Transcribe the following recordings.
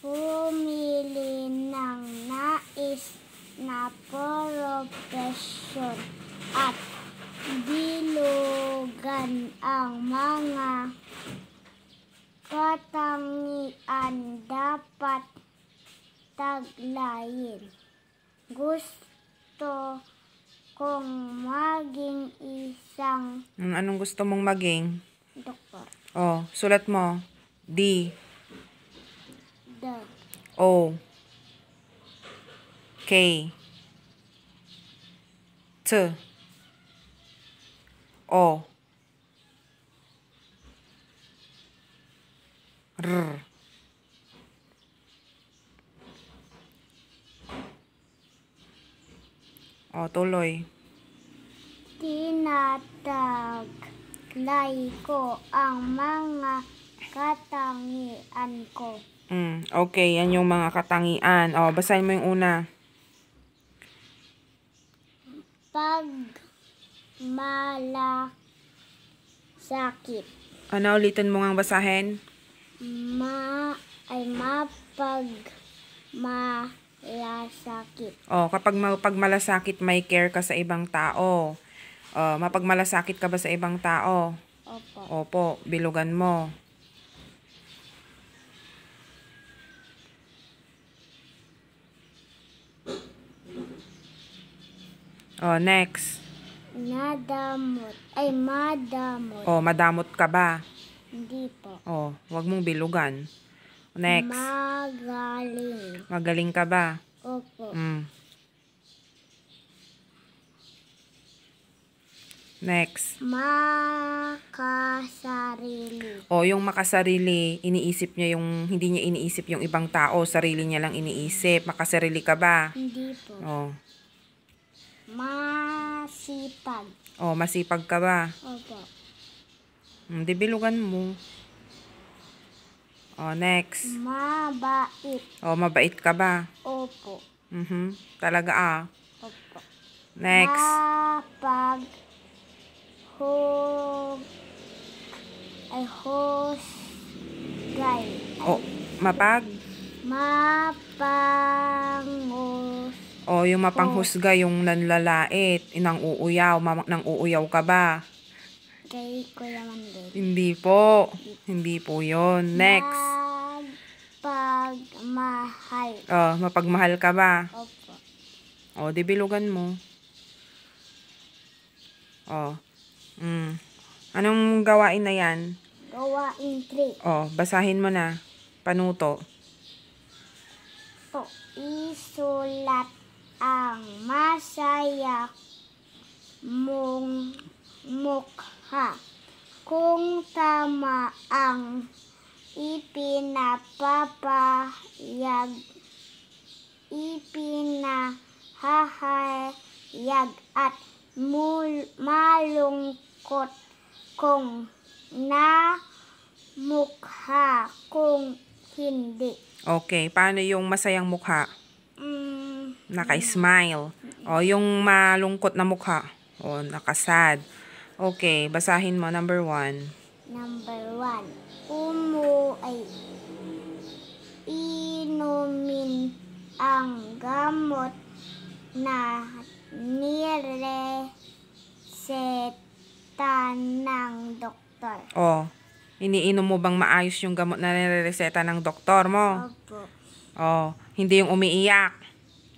Pumili ng nais na propesyon at bilugan ang mga katangian dapat taglayin. Gusto kong maging isang Anong gusto mong maging? doktor. Oh, sulat mo. D. The O. K. T. O. R. O, tuloy. tinataglay ko ang mga katangian ko. Okay, yan yung mga katangian. O, basahin mo yung una. Pag malasakit. Ano, ulitin mo ngang basahin? Mapag malasakit. O, kapag malasakit, may care ka sa ibang tao. Mapagmalasakit ka ba sa ibang tao? Opo. Opo, bilugan mo. O, next. Madamot. O, madamot ka ba? Hindi po. O, wag mong bilugan. Next. Magaling. Magaling ka ba? Opo. Next. Makasarili. O, yung makasarili, iniisip niya yung, hindi niya iniisip yung ibang tao, sarili niya lang iniisip. Makasarili ka ba? Hindi po. O. Masipag. O, masipag ka ba? Opo. Di bilugan mo. O, next. Mabait. O, mabait ka ba? Opo. Talaga ah. Opo. Next. Husgay. O, Mapangus. O, yung mapanghusga, yung nanlalait, nang uuyaw, nang uuyaw ka ba? Kay Kuya Mandel. Hindi po. Hindi po yun. Next. Mapagmahal. O, mapagmahal ka ba? Opo. O, di bilugan mo. O. Anong gawain na yan? Gawain 3. O, basahin mo na. Panuto. Po, isulat ang masaya mong mukha. Kung tama ang ipinahahayag at malungkot kung na mukha kung hindi. Okay, paano yung masayang mukha? Naka-smile. O, yung malungkot na mukha. O, nakasad. Okay, basahin mo. Number 1. Number 1. Inumin ang gamot na nireseta ng doktor. O, iniinom mo bang maayos yung gamot na nireseta ng doktor mo? Opo. O, hindi yung umiiyak.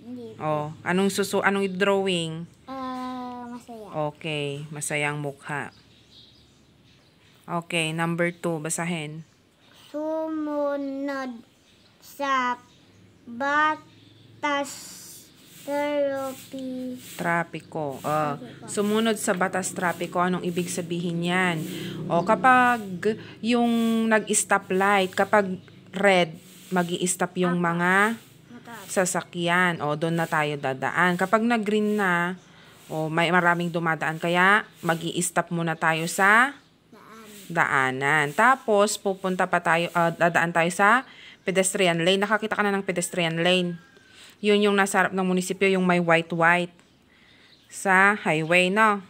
Hindi. O, anong drawing? Masaya. Okay, masayang mukha. Okay, number 2, basahin. Sumunod sa batas trapiko. Sumunod sa batas trapiko, anong ibig sabihin yan? O, kapag yung nag-stop light, kapag red, magi-stop yung mga sasakyan. O, doon na tayo dadaan. Kapag nag-green na, o, may maraming dumadaan, kaya magi-stop muna tayo sa daanan. Tapos, dadaan tayo sa pedestrian lane. Nakakita ka na ng pedestrian lane. Yun yung nasa harap ng munisipyo, yung may white sa highway, no?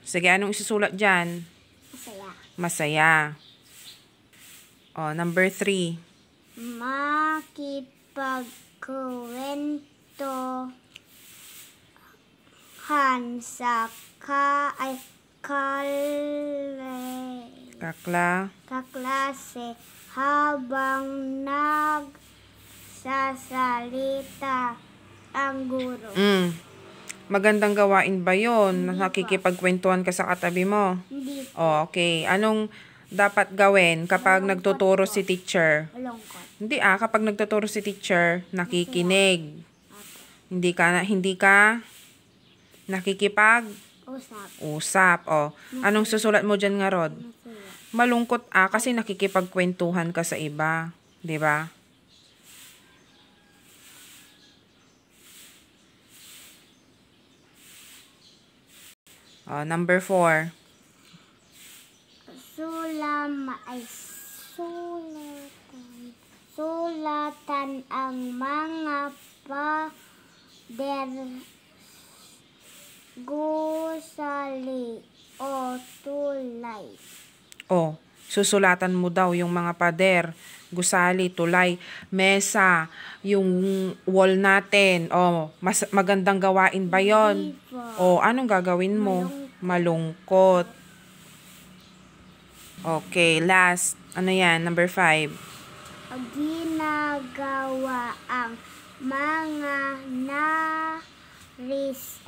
Sige, anong isusulat dyan? Masaya. Masaya. O, number 3. makipagkwentuhan sa kaklase habang nagsasalita ang guro. Magandang gawain ba yun? Nakikipagkwentuhan ka sa katabi mo? Hindi po. Oh, okay. Anong dapat gawin kapag nagtuturo si teacher? Malungkot. Hindi kapag nagtuturo si teacher, nakikinig. Hindi ka nakikipag-usap. Oh. Anong susulat mo dyan nga, Rod? Masaya. Malungkot kasi nakikipagkwentuhan ka sa iba. 'Di ba? Number 4. Sulatan ang mga pader, gusali o tulay. Oh, susulatan mo daw yung mga pader, gusali, tulay, mesa, yung wall natin. Oh, magandang gawain ba yon? Hindi po. Oh, anong gagawin mo? Malungkot. Okay, last. Ano yan? Number 5. Ginagawa ang mga nais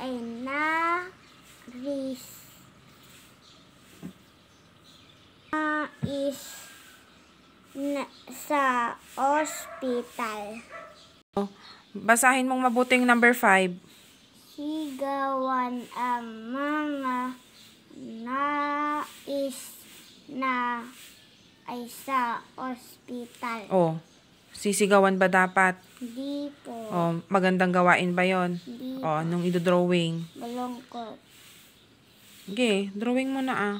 sa ospital. Basahin mong mabuting number 5. Sigawan ang mga nais na ay sa ospital. Oh, sisigawan ba dapat? Hindi po. Oh, magandang gawain ba yon? Hindi Oh, anong idodrawing? malungkot. Okay, drawing mo na